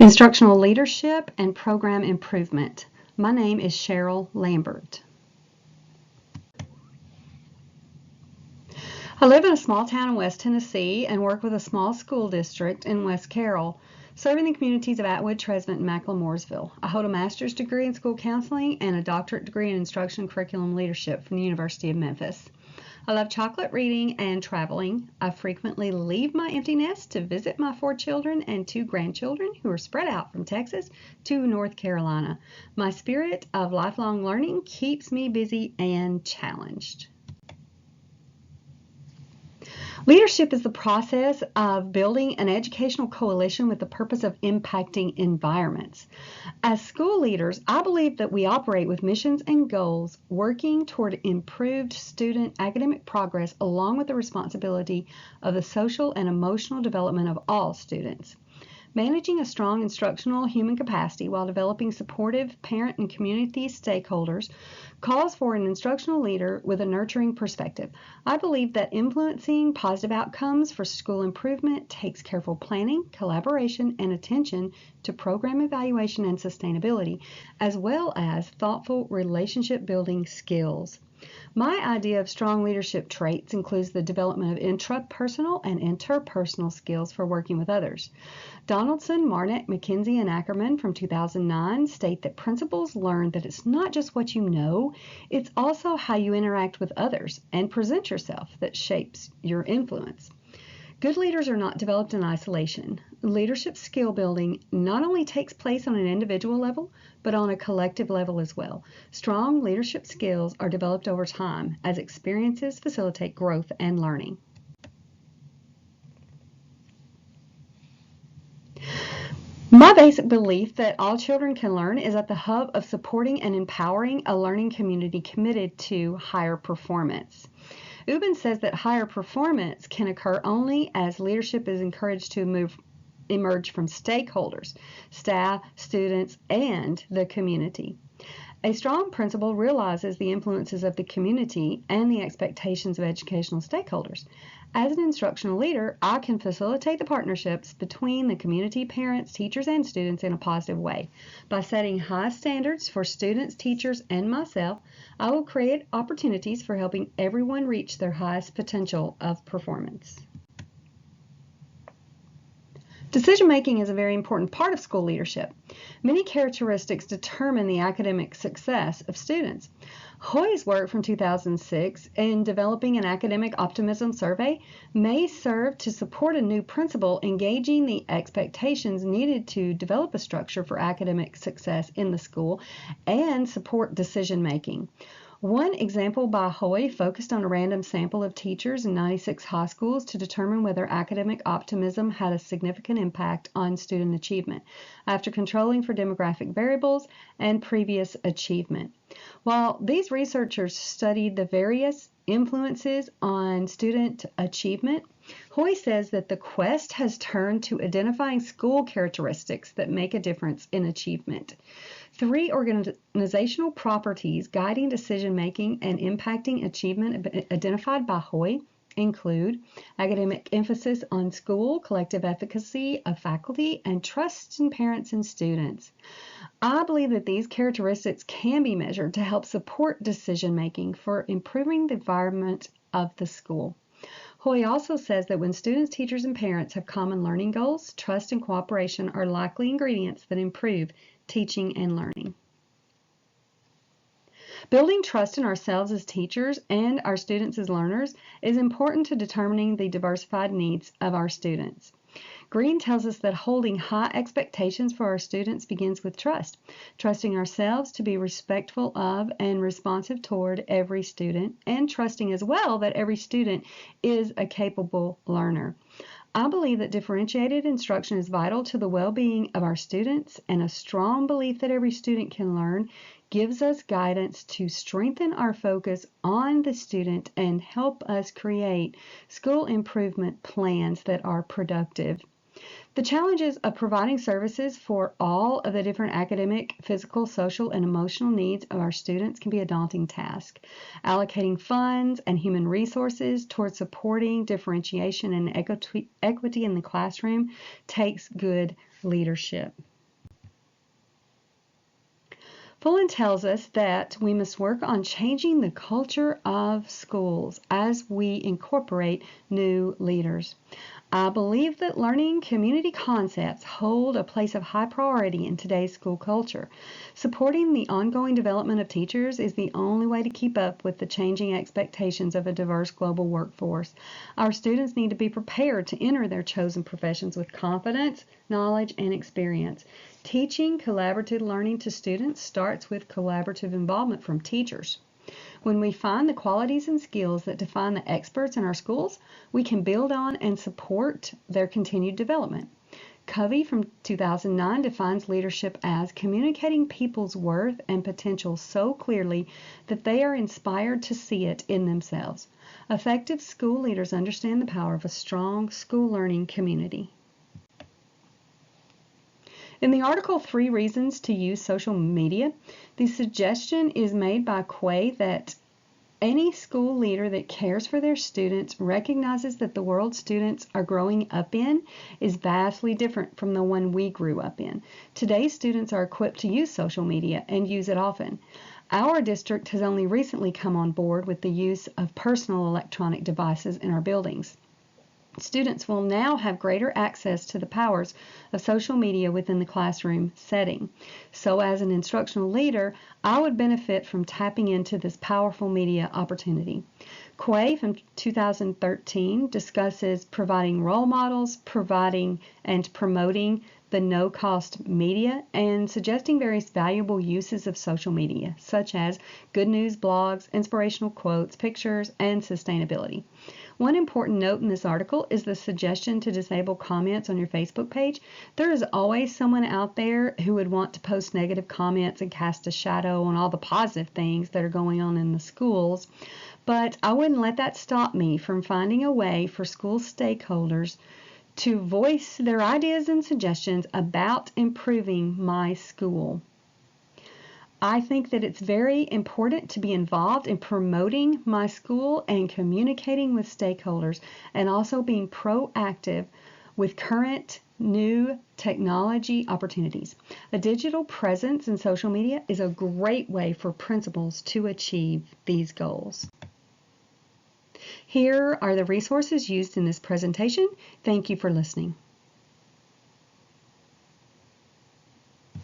Instructional Leadership and Program Improvement. My name is Cheryl Lambert. I live in a small town in West Tennessee and work with a small school district in West Carroll, serving the communities of Atwood, Tresvant, and Macklemore. I hold a master's degree in school counseling and a doctorate degree in instruction and curriculum leadership from the University of Memphis. I love chocolate, reading, and traveling. I frequently leave my empty nest to visit my 4 children and 2 grandchildren who are spread out from Texas to North Carolina. My spirit of lifelong learning keeps me busy and challenged. Leadership is the process of building an educational coalition with the purpose of impacting environments. As school leaders, I believe that we operate with missions and goals working toward improved student academic progress along with the responsibility of the social and emotional development of all students. Managing a strong instructional human capacity while developing supportive parent and community stakeholders calls for an instructional leader with a nurturing perspective. I believe that influencing positive outcomes for school improvement takes careful planning, collaboration, and attention to program evaluation and sustainability, as well as thoughtful relationship building skills. My idea of strong leadership traits includes the development of intrapersonal and interpersonal skills for working with others. Donaldson, Marnick, McKenzie, and Ackerman from 2009 state that principals learn that it's not just what you know, it's also how you interact with others and present yourself that shapes your influence. Good leaders are not developed in isolation. Leadership skill building not only takes place on an individual level, but on a collective level as well. Strong leadership skills are developed over time as experiences facilitate growth and learning. My basic belief that all children can learn is at the hub of supporting and empowering a learning community committed to higher performance. Ubben says that higher performance can occur only as leadership is encouraged to emerge from stakeholders, staff, students, and the community. A strong principal realizes the influences of the community and the expectations of educational stakeholders. As an instructional leader, I can facilitate the partnerships between the community, parents, teachers, and students in a positive way. By setting high standards for students, teachers, and myself, I will create opportunities for helping everyone reach their highest potential of performance. Decision-making is a very important part of school leadership. Many characteristics determine the academic success of students. Hoy's work from 2006 in developing an academic optimism survey may serve to support a new principle engaging the expectations needed to develop a structure for academic success in the school and support decision-making. One example by Hoy focused on a random sample of teachers in 96 high schools to determine whether academic optimism had a significant impact on student achievement after controlling for demographic variables and previous achievement. While these researchers studied the various influences on student achievement, Hoy says that the quest has turned to identifying school characteristics that make a difference in achievement. 3 organizational properties guiding decision-making and impacting achievement identified by Hoy include academic emphasis on school, collective efficacy of faculty, and trust in parents and students. I believe that these characteristics can be measured to help support decision-making for improving the environment of the school. Hoy also says that when students, teachers, and parents have common learning goals, trust and cooperation are likely ingredients that improve teaching and learning. Building trust in ourselves as teachers and our students as learners is important to determining the diversified needs of our students. Green tells us that holding high expectations for our students begins with trust, trusting ourselves to be respectful of and responsive toward every student, and trusting as well that every student is a capable learner. I believe that differentiated instruction is vital to the well-being of our students, and a strong belief that every student can learn gives us guidance to strengthen our focus on the student and help us create school improvement plans that are productive. The challenges of providing services for all of the different academic, physical, social, and emotional needs of our students can be a daunting task. Allocating funds and human resources towards supporting differentiation and equity in the classroom takes good leadership. Fullen tells us that we must work on changing the culture of schools as we incorporate new leaders. I believe that learning community concepts hold a place of high priority in today's school culture. Supporting the ongoing development of teachers is the only way to keep up with the changing expectations of a diverse global workforce. Our students need to be prepared to enter their chosen professions with confidence, knowledge, and experience. Teaching collaborative learning to students starts with collaborative involvement from teachers. When we find the qualities and skills that define the experts in our schools, we can build on and support their continued development. Covey from 2009 defines leadership as communicating people's worth and potential so clearly that they are inspired to see it in themselves. Effective school leaders understand the power of a strong school learning community. In the article, 3 Reasons to Use Social Media, the suggestion is made by Quay that any school leader that cares for their students recognizes that the world students are growing up in is vastly different from the one we grew up in. Today's students are equipped to use social media and use it often. Our district has only recently come on board with the use of personal electronic devices in our buildings. Students will now have greater access to the powers of social media within the classroom setting. So as an instructional leader, I would benefit from tapping into this powerful media opportunity. Quay from 2013 discusses providing role models, providing and promoting the no-cost media, and suggesting various valuable uses of social media, such as good news blogs, inspirational quotes, pictures, and sustainability. One important note in this article is the suggestion to disable comments on your Facebook page. There is always someone out there who would want to post negative comments and cast a shadow on all the positive things that are going on in the schools, but I wouldn't let that stop me from finding a way for school stakeholders to voice their ideas and suggestions about improving my school. I think that it's very important to be involved in promoting my school and communicating with stakeholders, and also being proactive with current new technology opportunities. A digital presence in social media is a great way for principals to achieve these goals. Here are the resources used in this presentation. Thank you for listening.